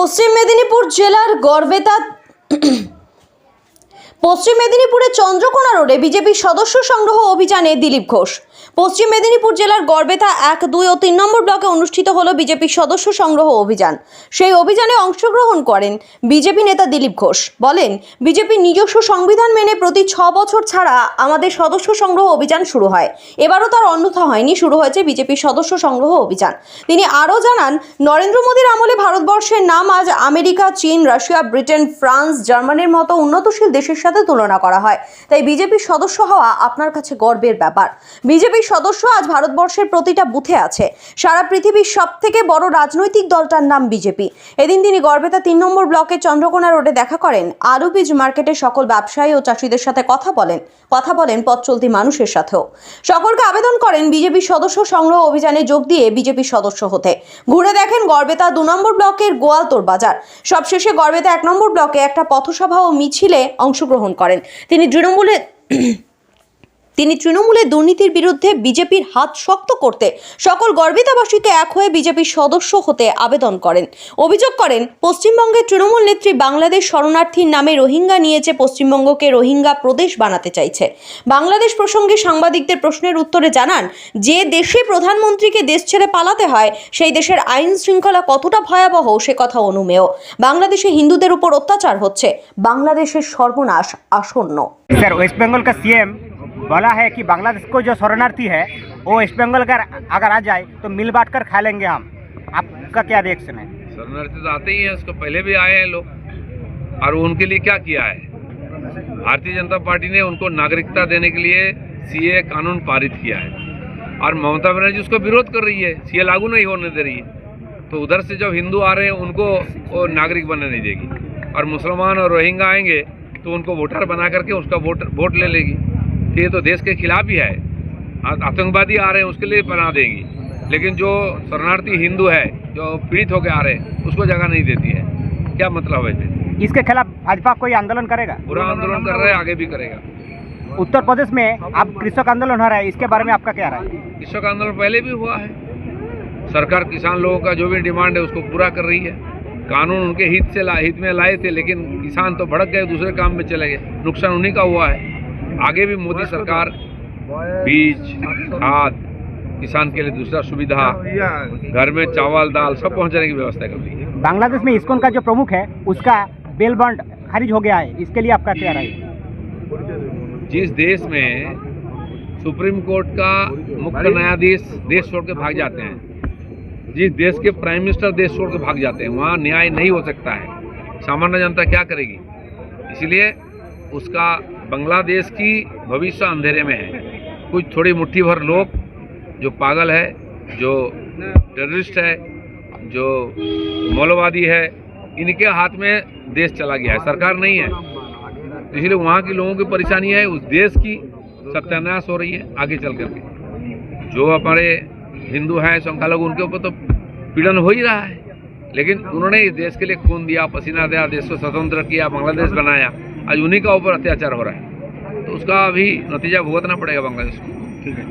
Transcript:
পশ্চিম মেদিনীপুর জেলার গড়বেতা পশ্চিম মেদিনীপুরের চন্দ্রকোনা রোডে বিজেপি সদস্য সংগ্রহ অভিযানে দিলীপ ঘোষ। পশ্চিম মেদিনীপুর জেলার গড়বেতা 1, 2 ও 3 নম্বর ব্লকে অনুষ্ঠিত হলো বিজেপি সদস্য সংগ্রহ অভিযান। সেই অভিযানে অংশগ্রহণ করেন বিজেপি নেতা দিলীপ ঘোষ। বলেন, বিজেপির নিজস্ব সংবিধান মেনে প্রতি 6 বছর ছাড়া আমাদের সদস্য সংগ্রহ অভিযান শুরু হয়। এবারও তার অন্যথা হয়নি, শুরু হয়েছে বিজেপি সদস্য সংগ্রহ অভিযান। তিনি আরও জানান, নরেন্দ্র মোদীর আমলে ভারতবর্ষের নাম আজ আমেরিকা, চীন, রাশিয়া, ব্রিটেন, ফ্রান্স, জার্মানির মতো উন্নতশীল দেশের সাথে তুলনা করা হয়। তাই বিজেপির সদস্য হওয়া আপনার কাছে গর্বের ব্যাপার। বিজেপির সদস্য আজ ভারতবর্ষের প্রতিটা বুথে আছে। সারা পৃথিবীর সবথেকে বড় রাজনৈতিক দলটার নাম বিজেপি। এদিন তিনি গড়বেতা 3 নম্বর ব্লকের চন্দ্রকোনা রোডে দেখা করেন। আলু বীজ মার্কেটের সকল ব্যবসায়ী ও চাষিদের সাথে কথা বলেন পথ চলতি মানুষের সাথেও। সকলকে আবেদন করেন বিজেপির সদস্য সংগ্রহ অভিযানে যোগ দিয়ে বিজেপির সদস্য হতে। ঘুরে দেখেন গড়বেতা 2 নম্বর ব্লকের গোয়ালতোড় বাজার। সবশেষে গড়বেতা 1 নম্বর ব্লকে একটা পথসভা ও মিছিলে অংশগ্রহণ করেন। তিনি তৃণমূলের দুর্নীতির বিরুদ্ধে বিজেপির হাত শক্ত করতে সকল গড়বেতাবাসীকে এক হয়ে বিজেপির সদস্য হতে আবেদন করেন। অভিযোগ করেন, পশ্চিমবঙ্গের তৃণমূল নেত্রী বাংলাদেশ শরণার্থীর নামে রোহিঙ্গা নিয়েছে, পশ্চিমবঙ্গকে রোহিঙ্গা প্রদেশ বানাতে চাইছে। বাংলাদেশ প্রসঙ্গে সাংবাদিকদের প্রশ্নের উত্তরে জানান, যে দেশে প্রধানমন্ত্রীকে দেশ ছেড়ে পালাতে হয় সেই দেশের আইন শৃঙ্খলা কতটা ভয়াবহ সে কথা অনুমেয়। বাংলাদেশে হিন্দুদের উপর অত্যাচার হচ্ছে, বাংলাদেশের সর্বনাশ আসন্ন। सर, वेस्ट बंगाल का सीएम बोला है कि बांग्लादेश को जो शरणार्थी है वो वेस्ट बंगाल का अगर आ जाए तो मिल बांट कर खा लेंगे हम। आपका क्या रिएक्शन है? शरणार्थी तो आते ही हैं, उसको पहले भी आए हैं लोग, और उनके लिए क्या किया है? भारतीय जनता पार्टी ने उनको नागरिकता देने के लिए सीए कानून पारित किया है, और ममता बनर्जी उसको विरोध कर रही है, सीए लागू नहीं होने दे रही है। तो उधर से जब हिंदू आ रहे हैं उनको वो नागरिक बनने नहीं देगी, और मुसलमान और रोहिंगा आएंगे तो उनको वोटर बना करके उसका वोट ले लेगी। तो ये तो देश के खिलाफ ही है। आतंकवादी आ रहे हैं उसके लिए बना देंगी, लेकिन जो शरणार्थी हिंदू है जो पीड़ित होकर आ रहे हैं उसको जगह नहीं देती है। क्या मतलब है? इसके खिलाफ भाजपा कोई आंदोलन करेगा? पूरा आंदोलन कर रहे हैं, आगे भी करेगा। उत्तर प्रदेश में अब कृषक आंदोलन हो रहा है, इसके बारे में आपका क्या राय है? कृषक आंदोलन पहले भी हुआ है। सरकार किसान लोगों का जो भी डिमांड है उसको पूरा कर रही है। कानून उनके हित में लाए थे, लेकिन किसान तो भड़क गए, दूसरे काम में चले गए, नुकसान उन्हीं का हुआ है। आगे भी मोदी सरकार बीज, खाद, किसान के लिए दूसरा सुविधा, घर में चावल दाल सब पहुंचाने की व्यवस्था कर रही है। बांग्लादेश में इस्कॉन का जो प्रमुख है उसका बेल बॉन्ड खारिज हो गया है, इसके लिए आपका क्या राय है? जिस देश में सुप्रीम कोर्ट का मुख्य न्यायाधीश देश छोड़ के भाग जाते हैं, जिस देश के प्राइम मिनिस्टर देश छोड़ के भाग जाते हैं, वहाँ न्याय नहीं हो सकता है। सामान्य जनता क्या करेगी? इसलिए उसका बांग्लादेश की भविष्य अंधेरे में है। कुछ थोड़ी मुट्ठी भर लोग जो पागल है, जो टेररिस्ट है, जो मौलवादी है, इनके हाथ में देश चला गया है, सरकार नहीं है। इसलिए वहाँ के लोगों की परेशानी है, उस देश की सत्यानाश हो रही है आगे चल करके। जो हमारे हिंदू हैं, संख्यालघु, उनके ऊपर तो पीड़न हो ही रहा है, लेकिन उन्होंने इस देश के लिए खून दिया, पसीना दिया, देश को स्वतंत्र किया, बांग्लादेश बनाया। आज उन्हीं का ऊपर अत्याचार हो रहा है, तो उसका अभी नतीजा भुगतना पड़ेगा बांग्लादेश को। ठीक है।